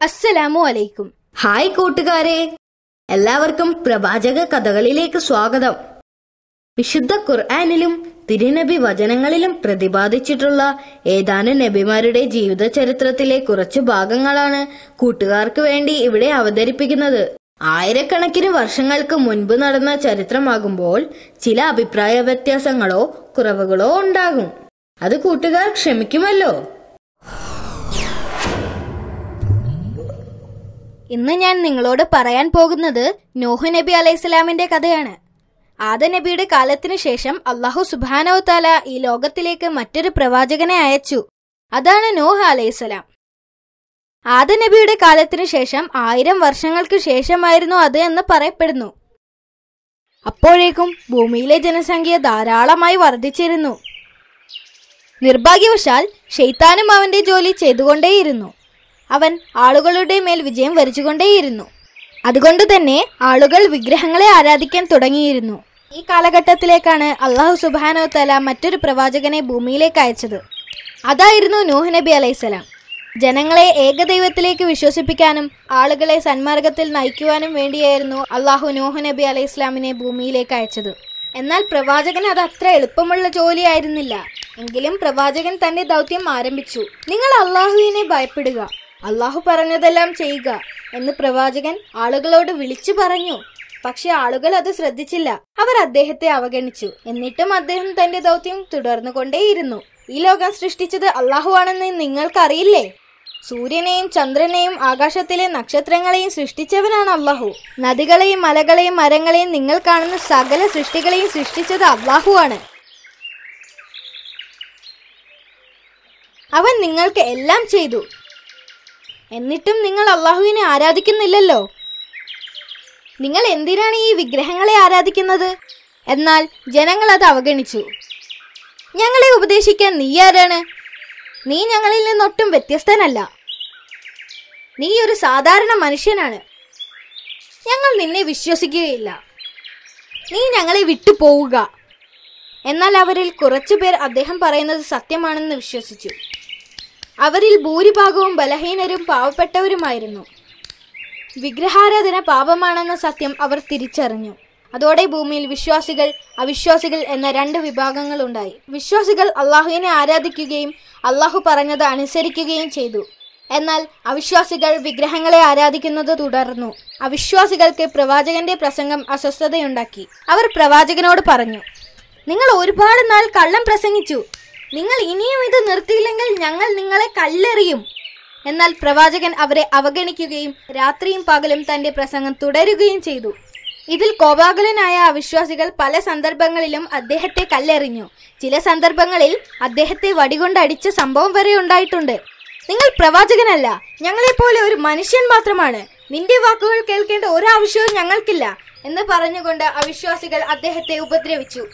അസ്സലാമു അലൈക്കും. ഹായ് കൂട്ടുകാരെ, എല്ലാവർക്കും പ്രവാചക കഥകളിലേക്ക് സ്വാഗതം. വിശുദ്ധ ഖുർആനിലും തിരുനബി വചനങ്ങളിലും പ്രതിപാദിച്ചിട്ടുള്ള ഏതാനും നബിമാരുടെ ജീവിത ചരിത്രത്തിലെ കുറച്ചു ഭാഗങ്ങളാണ് കൂട്ടുകാർക്ക് വേണ്ടി ഇവിടെ അവതരിപ്പിക്കുന്നത്. ആയിരക്കണക്കിന് വർഷങ്ങൾക്ക് മുൻപ് നടന്ന ചരിത്രമാകുമ്പോൾ ചില അഭിപ്രായ വ്യത്യാസങ്ങളോ കുറവുകളോ ഉണ്ടാകും. അത് കൂട്ടുകാർ ക്ഷമിക്കുമല്ലോ. ഇന്ന് ഞാൻ നിങ്ങളോട് പറയാൻ പോകുന്നത് നോഹ് നബി അലൈഹിസ്സലാമിന്റെ കഥയാണ്. ആദം നബിയുടെ കാലത്തിനു ശേഷം അല്ലാഹു സുബ്ഹാനഹു വ തആല ഈ ലോകത്തിലേക്ക് മറ്റൊരു പ്രവാചകനെ അയച്ചു. അതാണ് നോഹ് അലൈഹിസ്സലാം. ആദം നബിയുടെ കാലത്തിനു ശേഷം 1000 വർഷങ്ങൾക്ക് ശേഷമായിരുന്നു അത് എന്ന് പറയപ്പെടുന്നു. അപ്പോഴേക്കും ഭൂമിയിലെ ജനസംഖ്യ ധാരാളമായി വർദ്ധിച്ചിരുന്നു. നിർഭാഗ്യവശാൽ ശൈത്താനും അവന്റെ ജോലി ചെയ്തുകൊണ്ടേയിരുന്നു. അവൻ ആളുകളുടെ മേൽ വിജയം വരിച്ചുകൊണ്ടേയിരുന്നു. അതുകൊണ്ട് തന്നെ ആളുകൾ വിഗ്രഹങ്ങളെ ആരാധിക്കാൻ തുടങ്ങിയിരുന്നു. ഈ കാലഘട്ടത്തിലേക്കാണ് അല്ലാഹു സുബ്ഹാനഹു വ തആല മറ്റൊരു പ്രവാചകനെ ഭൂമിയിലേക്ക് അയച്ചത്. അതായിരുന്നു നോഹ് നബി അലൈഹിസ്സലാം. ജനങ്ങളെ ഏകദൈവത്തിലേക്ക് വിശ്വസിപ്പിക്കാനും ആളുകളെ സന്മാർഗത്തിൽ നയിക്കുവാനും വേണ്ടിയായിരുന്നു അല്ലാഹു നോഹ് നബി അലൈഹിസ്സലാമിനെ ഭൂമിയിലേക്ക് അയച്ചത്. എന്നാൽ പ്രവാചകൻ അത് അത്ര എളുപ്പമുള്ള ജോലിയായിരുന്നില്ല. എങ്കിലും പ്രവാചകൻ തന്റെ ദൗത്യം ആരംഭിച്ചു. നിങ്ങൾ അല്ലാഹുവിനെ ഭയപ്പെടുക, അല്ലാഹു പറഞ്ഞതെല്ലാം ചെയ്യുക എന്ന് പ്രവാചകൻ ആളുകളോട് വിളിച്ചു പറഞ്ഞു. പക്ഷെ ആളുകൾ അത് ശ്രദ്ധിച്ചില്ല. അവർ അദ്ദേഹത്തെ അവഗണിച്ചു. എന്നിട്ടും അദ്ദേഹം തന്റെ ദൗത്യം തുടർന്നുകൊണ്ടേയിരുന്നു. ഈ ലോകം സൃഷ്ടിച്ചത് അല്ലാഹു ആണെന്ന് നിങ്ങൾക്കറിയില്ലേ? സൂര്യനെയും ചന്ദ്രനെയും ആകാശത്തിലെ നക്ഷത്രങ്ങളെയും സൃഷ്ടിച്ചവനാണ് അല്ലാഹു. നദികളെയും മലകളെയും മരങ്ങളെയും നിങ്ങൾ കാണുന്ന സകല സൃഷ്ടികളെയും സൃഷ്ടിച്ചത് അല്ലാഹു ആണ്. അവൻ നിങ്ങൾക്ക് എല്ലാം ചെയ്തു. എന്നിട്ടും നിങ്ങൾ അല്ലാഹുവിനെ ആരാധിക്കുന്നില്ലല്ലോ. നിങ്ങൾ എന്തിനാണ് ഈ വിഗ്രഹങ്ങളെ ആരാധിക്കുന്നത്? എന്നാൽ ജനങ്ങൾ അത് അവഗണിച്ചു. ഞങ്ങളെ ഉപദേശിക്കാൻ നീ ആരാണ്? നീ ഞങ്ങളിൽ നിന്നൊട്ടും വ്യത്യസ്തനല്ല. നീ ഒരു സാധാരണ മനുഷ്യനാണ്. ഞങ്ങൾ നിന്നെ വിശ്വസിക്കുകയില്ല. നീ ഞങ്ങളെ വിട്ടു പോവുക. എന്നാൽ അവരിൽ കുറച്ചുപേർ അദ്ദേഹം പറയുന്നത് സത്യമാണെന്ന് വിശ്വസിച്ചു. അവരിൽ ഭൂരിഭാഗവും ബലഹീനരും പാവപ്പെട്ടവരുമായിരുന്നു. വിഗ്രഹാരാധന പാപമാണെന്ന സത്യം അവർ തിരിച്ചറിഞ്ഞു. അതോടെ ഭൂമിയിൽ വിശ്വാസികൾ അവിശ്വാസികൾ എന്ന 2 വിഭാഗങ്ങൾ ഉണ്ടായി. വിശ്വാസികൾ അല്ലാഹുവിനെ ആരാധിക്കുകയും അല്ലാഹു പറഞ്ഞത് അനുസരിക്കുകയും ചെയ്തു. എന്നാൽ അവിശ്വാസികൾ വിഗ്രഹങ്ങളെ ആരാധിക്കുന്നത് തുടർന്നു. അവിശ്വാസികൾക്ക് പ്രവാചകന്റെ പ്രസംഗം അസ്വസ്ഥതയുണ്ടാക്കി. അവർ പ്രവാചകനോട് പറഞ്ഞു, നിങ്ങൾ ഒരുപാട് നാൾ കള്ളം പ്രസംഗിച്ചു. നിങ്ങൾ ഇനിയും ഇത് നിർത്തിയില്ലെങ്കിൽ ഞങ്ങൾ നിങ്ങളെ കല്ലെറിയും. എന്നാൽ പ്രവാചകൻ അവരെ അവഗണിക്കുകയും രാത്രിയും പകലും തന്റെ പ്രസംഗം തുടരുകയും ചെയ്തു. ഇതിൽ കോപാകുലനായ അവിശ്വാസികൾ പല സന്ദർഭങ്ങളിലും അദ്ദേഹത്തെ കല്ലെറിഞ്ഞു. ചില സന്ദർഭങ്ങളിൽ അദ്ദേഹത്തെ വടികൊണ്ട് അടിച്ച സംഭവം വരെ ഉണ്ടായിട്ടുണ്ട്. നിങ്ങൾ പ്രവാചകനല്ല, ഞങ്ങളെപ്പോലെ ഒരു മനുഷ്യൻ മാത്രമാണ്. നിന്റെ വാക്കുകൾ കേൾക്കേണ്ട ഒരാവശ്യവും ഞങ്ങൾക്കില്ല എന്ന് പറഞ്ഞുകൊണ്ട് അവിശ്വാസികൾ അദ്ദേഹത്തെ ഉപദ്രവിച്ചു.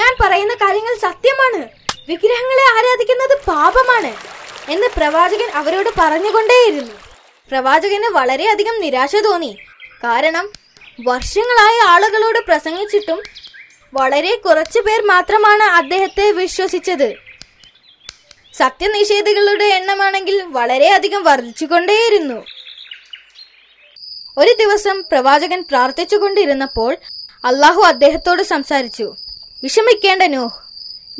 ഞാൻ പറയുന്ന കാര്യങ്ങൾ സത്യമാണ്. വിഗ്രഹങ്ങളെ ആരാധിക്കുന്നത് പാപമാണ് എന്ന് പ്രവാചകൻ അവരോട് പറഞ്ഞുകൊണ്ടേയിരുന്നു. പ്രവാചകന് വളരെയധികം നിരാശ തോന്നി. കാരണം വർഷങ്ങളായി ആളുകളോട് പ്രസംഗിച്ചിട്ടും വളരെ കുറച്ചു പേർ മാത്രമാണ് അദ്ദേഹത്തെ വിശ്വസിച്ചത്. സത്യനിഷേധികളുടെ എണ്ണമാണെങ്കിൽ വളരെയധികം വർദ്ധിച്ചുകൊണ്ടേയിരുന്നു. ഒരു ദിവസം പ്രവാചകൻ പ്രാർത്ഥിച്ചുകൊണ്ടിരുന്നപ്പോൾ അല്ലാഹു അദ്ദേഹത്തോട് സംസാരിച്ചു. വിഷമിക്കേണ്ട നോഹ്,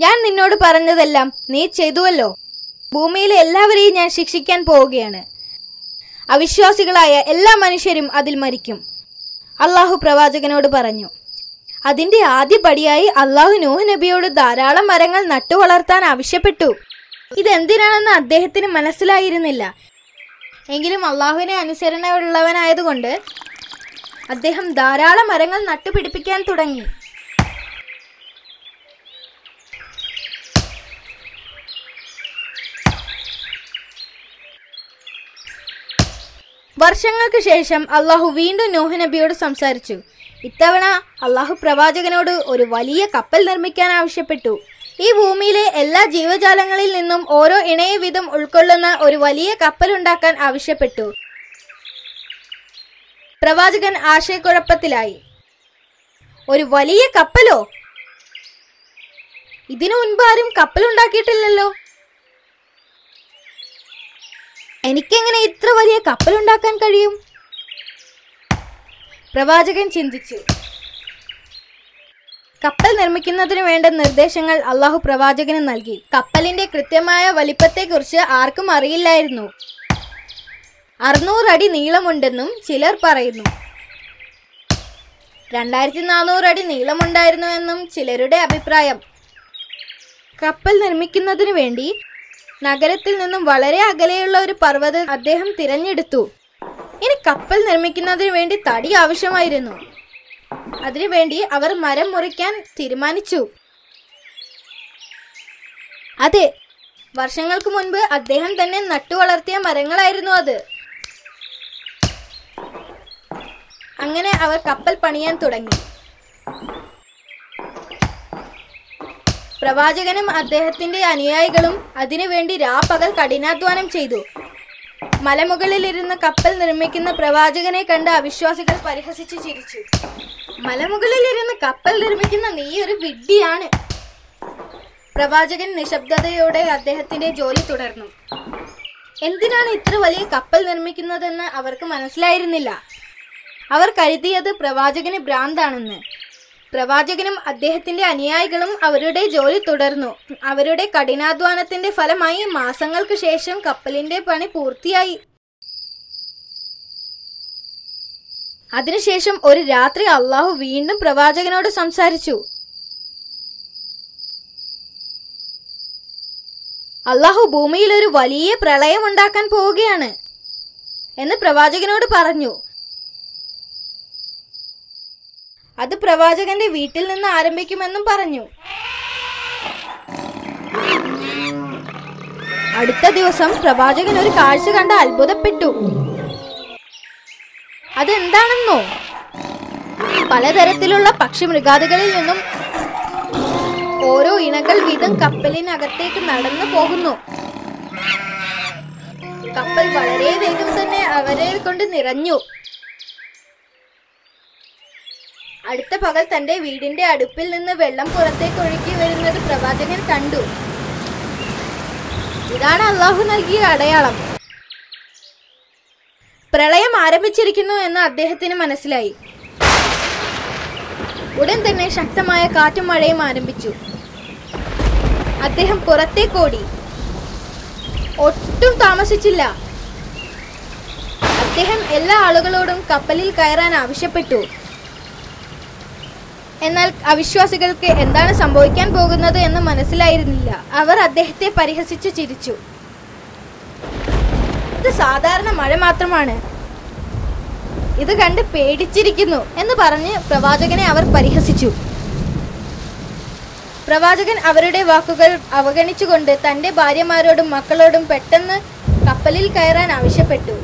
ഞാൻ നിന്നോട് പറഞ്ഞതെല്ലാം നീ ചെയ്തുവല്ലോ. ഭൂമിയിലെ എല്ലാവരെയും ഞാൻ ശിക്ഷിക്കാൻ പോവുകയാണ്. അവിശ്വാസികളായ എല്ലാ മനുഷ്യരും അതിൽ മരിക്കും. അല്ലാഹു പ്രവാചകനോട് പറഞ്ഞു. അതിന്റെ ആദ്യപടിയായി അല്ലാഹു നോഹ് നബിയോട് ധാരാളം മരങ്ങൾ നട്ടുവളർത്താൻ ആവശ്യപ്പെട്ടു. ഇതെന്തിനാണെന്ന് അദ്ദേഹത്തിന് മനസ്സിലായിരുന്നില്ല. എങ്കിലും അല്ലാഹുവിനെ അനുസരണയുള്ളവനായതുകൊണ്ട് അദ്ദേഹം ധാരാളം മരങ്ങൾ നട്ടുപിടിപ്പിക്കാൻ തുടങ്ങി. വർഷങ്ങൾക്ക് ശേഷം അല്ലാഹു വീണ്ടും നോഹ് നബിയോട് സംസാരിച്ചു. ഇത്തവണ അല്ലാഹു പ്രവാചകനോട് ഒരു വലിയ കപ്പൽ നിർമ്മിക്കാൻ ആവശ്യപ്പെട്ടു. ഈ ഭൂമിയിലെ എല്ലാ ജീവജാലങ്ങളിൽ നിന്നും ഓരോ ഇണയെ വീതം ഉൾക്കൊള്ളുന്ന ഒരു വലിയ കപ്പൽ ഉണ്ടാക്കാൻ ആവശ്യപ്പെട്ടു. പ്രവാചകൻ ആശയക്കുഴപ്പത്തിലായി. ഒരു വലിയ കപ്പലോ? ഇതിനു മുൻപ് ആരും കപ്പൽ ഉണ്ടാക്കിയിട്ടില്ലല്ലോ. എനിക്കെങ്ങനെ ഇത്ര വലിയ കപ്പലുണ്ടാക്കാൻ കഴിയും? പ്രവാചകൻ ചിന്തിച്ചു. കപ്പൽ നിർമ്മിക്കുന്നതിന് വേണ്ട നിർദ്ദേശങ്ങൾ അള്ളാഹു പ്രവാചകന് നൽകി. കപ്പലിന്റെ കൃത്യമായ വലിപ്പത്തെക്കുറിച്ച് ആർക്കും അറിയില്ലായിരുന്നു. 600 അടി നീളമുണ്ടെന്നും ചിലർ പറയുന്നു. 2400 അടി നീളമുണ്ടായിരുന്നു എന്നും ചിലരുടെ അഭിപ്രായം. കപ്പൽ നിർമ്മിക്കുന്നതിനു വേണ്ടി നഗരത്തിൽ നിന്നും വളരെ അകലെയുള്ള ഒരു പർവ്വതം അദ്ദേഹം തിരഞ്ഞെടുത്തു. ഇനി കപ്പൽ നിർമ്മിക്കുന്നതിന് വേണ്ടി തടി ആവശ്യമായിരുന്നു. അതിനുവേണ്ടി അവർ മരം മുറിക്കാൻ തീരുമാനിച്ചു. അതെ, വർഷങ്ങൾക്ക് മുൻപ് അദ്ദേഹം തന്നെ നട്ടുവളർത്തിയ മരങ്ങളായിരുന്നു അത്. അങ്ങനെ അവർ കപ്പൽ പണിയാൻ തുടങ്ങി. പ്രവാചകനും അദ്ദേഹത്തിന്റെ അനുയായികളും അതിനുവേണ്ടി രാപ്പകൽ കഠിനാധ്വാനം ചെയ്തു. മലമുകളിലിരുന്ന് കപ്പൽ നിർമ്മിക്കുന്ന പ്രവാചകനെ കണ്ട് അവിശ്വാസികൾ പരിഹസിച്ചു ചിരിച്ചു. മലമുകളിലിരുന്ന് കപ്പൽ നിർമ്മിക്കുന്ന നീ ഒരു വിഡ്ഢിയാണ്. പ്രവാചകൻ നിശബ്ദതയോടെ അദ്ദേഹത്തിന്റെ ജോലി തുടർന്നു. എന്തിനാണ് ഇത്ര വലിയ കപ്പൽ നിർമ്മിക്കുന്നതെന്ന് അവർക്ക് മനസ്സിലായിരുന്നില്ല. അവർ കരുതിയത് പ്രവാചകന് ഭ്രാന്താണെന്ന്. പ്രവാചകനും അദ്ദേഹത്തിന്റെ അനുയായികളും അവരുടെ ജോലി തുടർന്നു. അവരുടെ കഠിനാധ്വാനത്തിന്റെ ഫലമായി മാസങ്ങൾക്ക് ശേഷം കപ്പലിന്റെ പണി പൂർത്തിയായി. അതിനുശേഷം ഒരു രാത്രി അള്ളാഹു വീണ്ടും പ്രവാചകനോട് സംസാരിച്ചു. അള്ളാഹു ഭൂമിയിൽ ഒരു വലിയ പ്രളയം ഉണ്ടാക്കാൻ പോവുകയാണ് എന്ന് പ്രവാചകനോട് പറഞ്ഞു. അത് പ്രവാചകന്റെ വീട്ടിൽ നിന്ന് ആരംഭിക്കുമെന്നും പറഞ്ഞു. അടുത്ത ദിവസം പ്രവാചകൻ ഒരു കാഴ്ച കണ്ട് അത്ഭുതപ്പെട്ടു. അതെന്താണെന്നോ? പലതരത്തിലുള്ള പക്ഷിമൃഗാദികളിൽ നിന്നും ഓരോ ഇണകൾ വീതം കപ്പലിനകത്തേക്ക് നടന്നു പോകുന്നു. കപ്പൽ വളരെ വേഗം തന്നെ അവരെ കൊണ്ട് നിറഞ്ഞു. അടുത്ത പകൽ തന്റെ വീടിന്റെ അടുപ്പിൽ നിന്ന് വെള്ളം പുറത്തേക്ക് ഒഴുകി വരുന്നത് പ്രവാചകൻ കണ്ടു. ഇതാണ് അള്ളാഹു നൽകിയ അടയാളം. പ്രളയം ആരംഭിച്ചിരിക്കുന്നു എന്ന് അദ്ദേഹത്തിന് മനസ്സിലായി. ഉടൻ തന്നെ ശക്തമായ കാറ്റും മഴയും ആരംഭിച്ചു. അദ്ദേഹം പുറത്തേക്കോടി. ഒട്ടും താമസിച്ചില്ല. അദ്ദേഹം എല്ലാ ആളുകളോടും കപ്പലിൽ കയറാൻ ആവശ്യപ്പെട്ടു. എന്നാൽ അവിശ്വാസികൾക്ക് എന്താണ് സംഭവിക്കാൻ പോകുന്നത് എന്ന് മനസ്സിലായിരുന്നില്ല. അവർ അദ്ദേഹത്തെ പരിഹസിച്ചു ചിരിച്ചു. ഇത് സാധാരണ മഴ മാത്രമാണ്, ഇത് കണ്ട് പേടിച്ചിരിക്കുന്നു എന്ന് പറഞ്ഞ് പ്രവാചകനെ അവർ പരിഹസിച്ചു. പ്രവാചകൻ അവരുടെ വാക്കുകൾ അവഗണിച്ചുകൊണ്ട് തന്റെ ഭാര്യമാരോടും മക്കളോടും പെട്ടെന്ന് കപ്പലിൽ കയറാൻ ആവശ്യപ്പെട്ടു.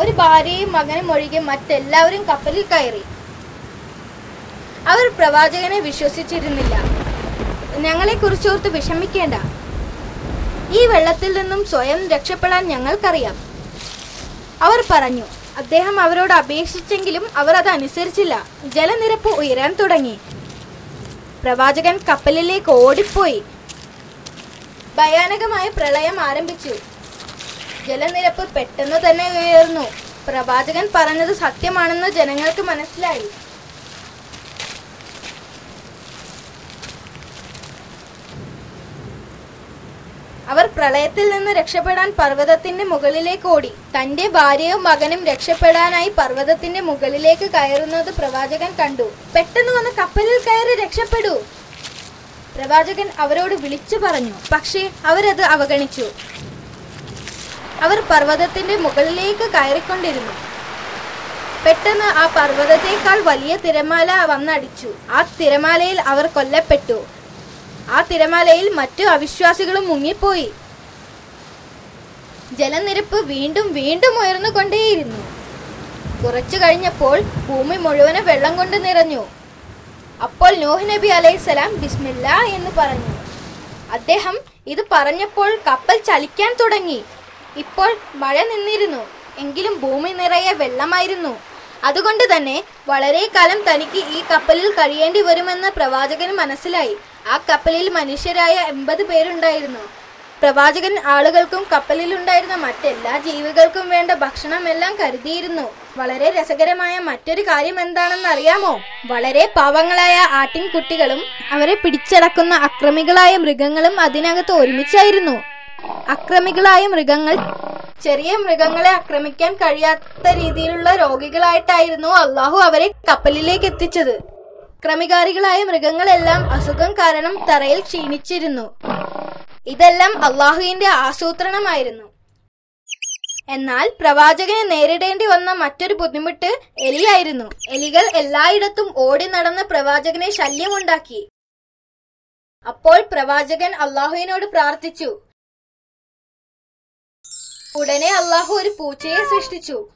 ഒരു ഭാര്യയും മകനും ഒഴികെ മറ്റെല്ലാവരും കപ്പലിൽ കയറി. അവർ പ്രവാചകനെ വിശ്വസിച്ചിരുന്നില്ല. ഞങ്ങളെക്കുറിച്ചോർത്ത് വിഷമിക്കേണ്ട, ഈ വെള്ളത്തിൽ നിന്നും സ്വയം രക്ഷപ്പെടാൻ ഞങ്ങൾക്കറിയാം, അവർ പറഞ്ഞു. അദ്ദേഹം അവരോട് അപേക്ഷിച്ചെങ്കിലും അവർ അത് അനുസരിച്ചില്ല. ജലനിരപ്പ് ഉയരാൻ തുടങ്ങി. പ്രവാചകൻ കപ്പലിലേക്ക് ഓടിപ്പോയി. ഭയാനകമായ പ്രളയം ആരംഭിച്ചു. ജലനിരപ്പ് പെട്ടെന്ന് തന്നെ ഉയർന്നു. പ്രവാചകൻ പറഞ്ഞത് സത്യമാണെന്ന് ജനങ്ങൾക്ക് മനസ്സിലായി. അവർ പ്രളയത്തിൽ നിന്ന് രക്ഷപ്പെടാൻ പർവ്വതത്തിന്റെ മുകളിലേക്ക് ഓടി. തന്റെ ഭാര്യയും മകനും രക്ഷപ്പെടാനായി പർവ്വതത്തിന്റെ മുകളിലേക്ക് കയറുന്നത് പ്രവാചകൻ കണ്ടു. പെട്ടെന്ന് വന്ന് കപ്പലിൽ കയറി രക്ഷപ്പെടൂ, പ്രവാചകൻ അവരോട് വിളിച്ചു പറഞ്ഞു. പക്ഷേ അവരത് അവഗണിച്ചു. അവർ പർവ്വതത്തിന്റെ മുകളിലേക്ക് കയറിക്കൊണ്ടിരുന്നു. പെട്ടെന്ന് ആ പർവ്വതത്തേക്കാൾ വലിയ തിരമാല വന്നടിച്ചു. ആ തിരമാലയിൽ അവർ കൊല്ലപ്പെട്ടു. ആ തിരമാലയിൽ മറ്റു അവിശ്വാസികളും മുങ്ങിപ്പോയി. ജലനിരപ്പ് വീണ്ടും വീണ്ടും ഉയർന്നുകൊണ്ടേയിരുന്നു. കുറച്ചു കഴിഞ്ഞപ്പോൾ ഭൂമി മുഴുവനും വെള്ളം കൊണ്ട് നിറഞ്ഞു. അപ്പോൾ നൂഹ് നബി അലൈഹിസ്സലാം ബിസ്മില്ലാ എന്ന് പറഞ്ഞു. അദ്ദേഹം ഇത് പറഞ്ഞപ്പോൾ കപ്പൽ ചലിക്കാൻ തുടങ്ങി. ഇപ്പോൾ മഴ നിന്നിരുന്നു, എങ്കിലും ഭൂമി നിറയെ വെള്ളമായിരുന്നു. അതുകൊണ്ട് തന്നെ വളരെ കാലം തനിക്ക് ഈ കപ്പലിൽ കഴിയേണ്ടി വരുമെന്ന് പ്രവാചകന് മനസ്സിലായി. ആ കപ്പലിൽ മനുഷ്യരായ 80 പേരുണ്ടായിരുന്നു. പ്രവാചകൻ ആളുകൾക്കും കപ്പലിലുണ്ടായിരുന്ന മറ്റെല്ലാ ജീവികൾക്കും വേണ്ട ഭക്ഷണമെല്ലാം കരുതിയിരുന്നു. വളരെ രസകരമായ മറ്റൊരു കാര്യം എന്താണെന്ന് അറിയാമോ? വളരെ പാവങ്ങളായ ആട്ടിൻകുട്ടികളും അവരെ പിടിച്ചടക്കുന്ന അക്രമികളായ മൃഗങ്ങളും അതിനകത്ത് ഒരുമിച്ചായിരുന്നു. അക്രമികളായ മൃഗങ്ങൾ ചെറിയ മൃഗങ്ങളെ ആക്രമിക്കാൻ കഴിയാത്ത രീതിയിലുള്ള രോഗികളായിട്ടായിരുന്നു അള്ളാഹു അവരെ കപ്പലിലേക്ക് എത്തിച്ചത്. ക്രമികാരികളായ മൃഗങ്ങളെല്ലാം അസുഖം കാരണം തറയിൽ ക്ഷീണിച്ചിരുന്നു. ഇതെല്ലാം അള്ളാഹുവിന്റെ ആസൂത്രണമായിരുന്നു. എന്നാൽ പ്രവാചകന് നേരിടേണ്ടി വന്ന മറ്റൊരു ബുദ്ധിമുട്ട് എലിയായിരുന്നു. എലികൾ എല്ലായിടത്തും ഓടി നടന്ന് പ്രവാചകനെ ശല്യമുണ്ടാക്കി. അപ്പോൾ പ്രവാചകൻ അള്ളാഹുവിനോട് പ്രാർത്ഥിച്ചു. ഉടനെ അള്ളാഹു ഒരു പൂച്ചയെ സൃഷ്ടിച്ചു.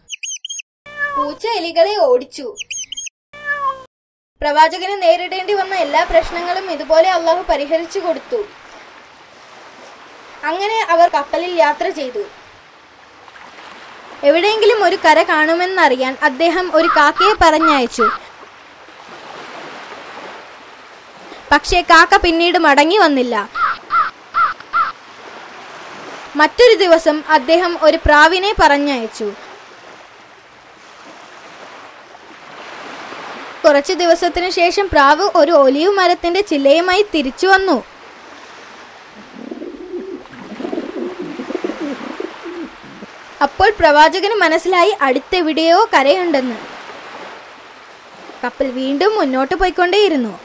പൂച്ച എലികളെ ഓടിച്ചു. പ്രവാചകന് നേരിടേണ്ടി വന്ന എല്ലാ പ്രശ്നങ്ങളും ഇതുപോലെ അള്ളാഹു പരിഹരിച്ചു കൊടുത്തു. അങ്ങനെ അവർ കപ്പലിൽ യാത്ര ചെയ്തു. എവിടെയെങ്കിലും ഒരു കര കാണുമെന്നറിയാൻ അദ്ദേഹം ഒരു കാക്കയെ പറഞ്ഞയച്ചു. പക്ഷേ കാക്ക പിന്നീട് മടങ്ങി വന്നില്ല. മറ്റൊരു ദിവസം അദ്ദേഹം ഒരു പ്രാവിനെ പറഞ്ഞയച്ചു. കുറച്ചു ദിവസത്തിനു ശേഷം പ്രാവ് ഒരു ഒലിവ് മരത്തിന്റെ ചില്ലയുമായി തിരിച്ചു വന്നു. അപ്പോൾ പ്രവാചകന് മനസ്സിലായി അടുത്തെവിടെയോ കരയുണ്ടെന്ന്. കപ്പൽ വീണ്ടും മുന്നോട്ട് പോയിക്കൊണ്ടേയിരുന്നു.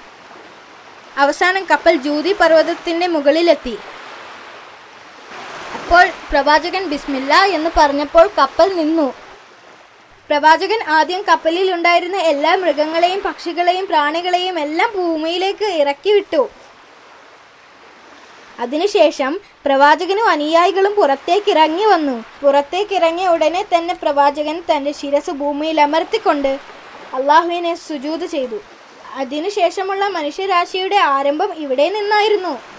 അവസാനം കപ്പൽ ജൂതി പർവ്വതത്തിന്റെ മുകളിലെത്തി. അപ്പോൾ പ്രവാചകൻ ബിസ്മില്ല എന്ന് പറഞ്ഞപ്പോൾ കപ്പൽ നിന്നു. പ്രവാചകൻ ആദ്യം കപ്പലിൽ ഉണ്ടായിരുന്ന എല്ലാ മൃഗങ്ങളെയും പക്ഷികളെയും പ്രാണികളെയും എല്ലാം ഭൂമിയിലേക്ക് ഇറക്കി വിട്ടു. അതിനുശേഷം പ്രവാചകനും അനുയായികളും പുറത്തേക്കിറങ്ങി വന്നു. പുറത്തേക്കിറങ്ങിയ ഉടനെ തന്നെ പ്രവാചകൻ തന്റെ ശിരസ് ഭൂമിയിൽ അമർത്തിക്കൊണ്ട് അള്ളാഹുവിനെ സുജൂദ് ചെയ്തു. അതിനുശേഷമുള്ള മനുഷ്യരാശിയുടെ ആരംഭം ഇവിടെ നിന്നായിരുന്നു.